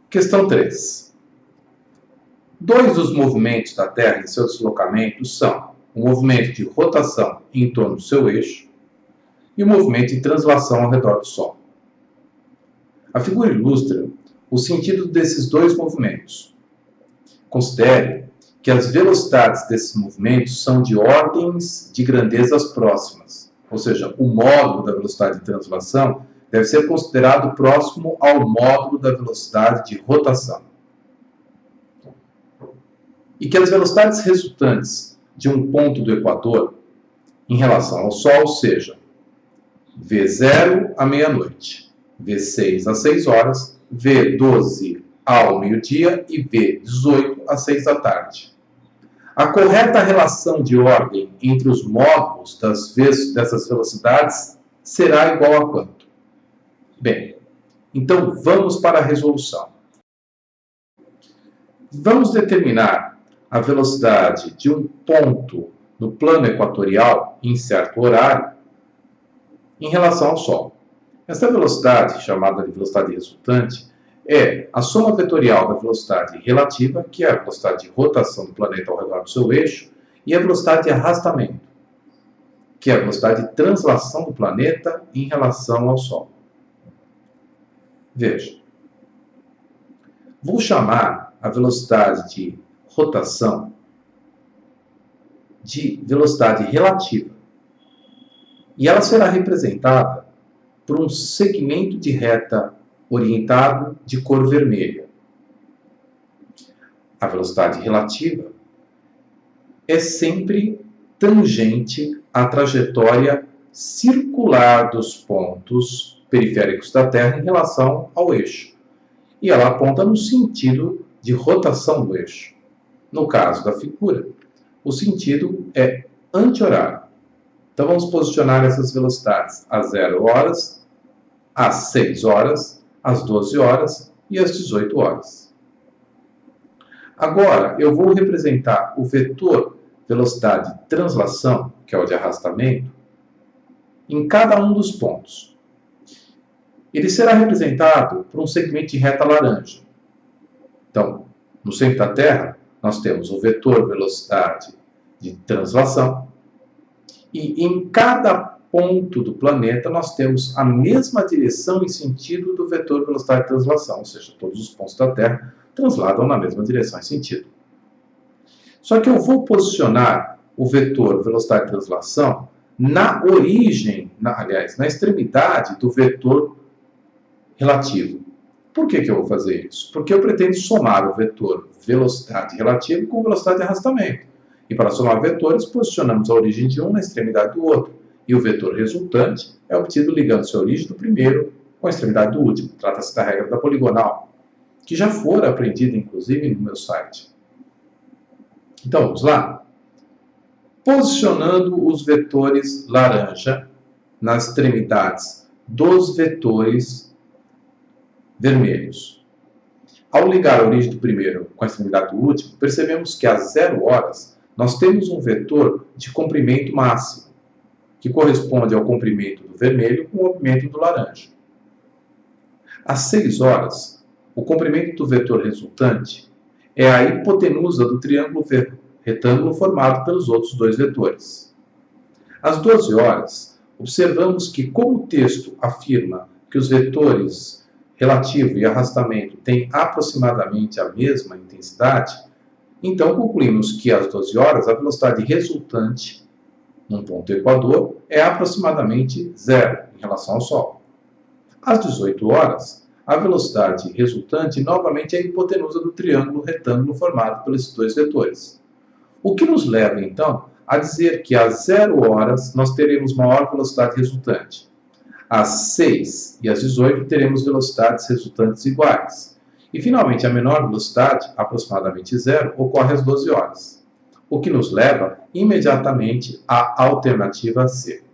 Questão 3. Dois dos movimentos da Terra em seu deslocamento são o movimento de rotação em torno do seu eixo e o movimento de translação ao redor do Sol. A figura ilustra o sentido desses dois movimentos. Considere que as velocidades desses movimentos são de ordens de grandezas próximas, ou seja, o módulo da velocidade de translação deve ser considerado próximo ao módulo da velocidade de rotação. E que as velocidades resultantes de um ponto do equador em relação ao Sol sejam V0 à meia-noite, V6 às 6 horas, V12 ao meio-dia e V18 às 6 da tarde. A correta relação de ordem entre os módulos dessas velocidades será igual a quanto? Bem, então vamos para a resolução. Vamos determinar a velocidade de um ponto no plano equatorial em certo horário em relação ao Sol. Essa velocidade, chamada de velocidade resultante, é a soma vetorial da velocidade relativa, que é a velocidade de rotação do planeta ao redor do seu eixo, e a velocidade de arrastamento, que é a velocidade de translação do planeta em relação ao Sol. Veja, vou chamar a velocidade de rotação de velocidade relativa, e ela será representada por um segmento de reta orientado de cor vermelha. A velocidade relativa é sempre tangente à trajetória circular dos pontos periféricos da Terra em relação ao eixo, e ela aponta no sentido de rotação do eixo. No caso da figura, o sentido é anti-horário. Então vamos posicionar essas velocidades às 0 horas, às 6 horas, às 12 horas e às 18 horas. Agora, eu vou representar o vetor velocidade de translação, que é o de arrastamento, em cada um dos pontos. Ele será representado por um segmento de reta laranja. Então, no centro da Terra, nós temos o vetor velocidade de translação, e em cada ponto do planeta nós temos a mesma direção e sentido do vetor velocidade de translação, ou seja, todos os pontos da Terra transladam na mesma direção e sentido. Só que eu vou posicionar o vetor velocidade de translação na origem, na extremidade do vetor relativo. Por que eu vou fazer isso? Porque eu pretendo somar o vetor velocidade relativa com velocidade de arrastamento. E para somar vetores, posicionamos a origem de um na extremidade do outro. E o vetor resultante é obtido ligando-se a origem do primeiro com a extremidade do último. Trata-se da regra da poligonal, que já fora aprendida, inclusive, no meu site. Então, vamos lá? Posicionando os vetores laranja nas extremidades dos vetores vermelhos. Ao ligar a origem do primeiro com a extremidade do último, percebemos que às 0 horas nós temos um vetor de comprimento máximo, que corresponde ao comprimento do vermelho com o comprimento do laranja. Às 6 horas, o comprimento do vetor resultante é a hipotenusa do triângulo retângulo formado pelos outros dois vetores. Às 12 horas, observamos que, como o texto afirma que os vetores relativo e arrastamento têm aproximadamente a mesma intensidade, então concluímos que às 12 horas a velocidade resultante num ponto equador é aproximadamente zero em relação ao Sol. Às 18 horas, a velocidade resultante novamente é a hipotenusa do triângulo retângulo formado pelos dois vetores. O que nos leva, então, a dizer que às 0 horas nós teremos maior velocidade resultante. Às 6 e às 18 teremos velocidades resultantes iguais. E, finalmente, a menor velocidade, aproximadamente zero, ocorre às 12 horas. O que nos leva imediatamente à alternativa C.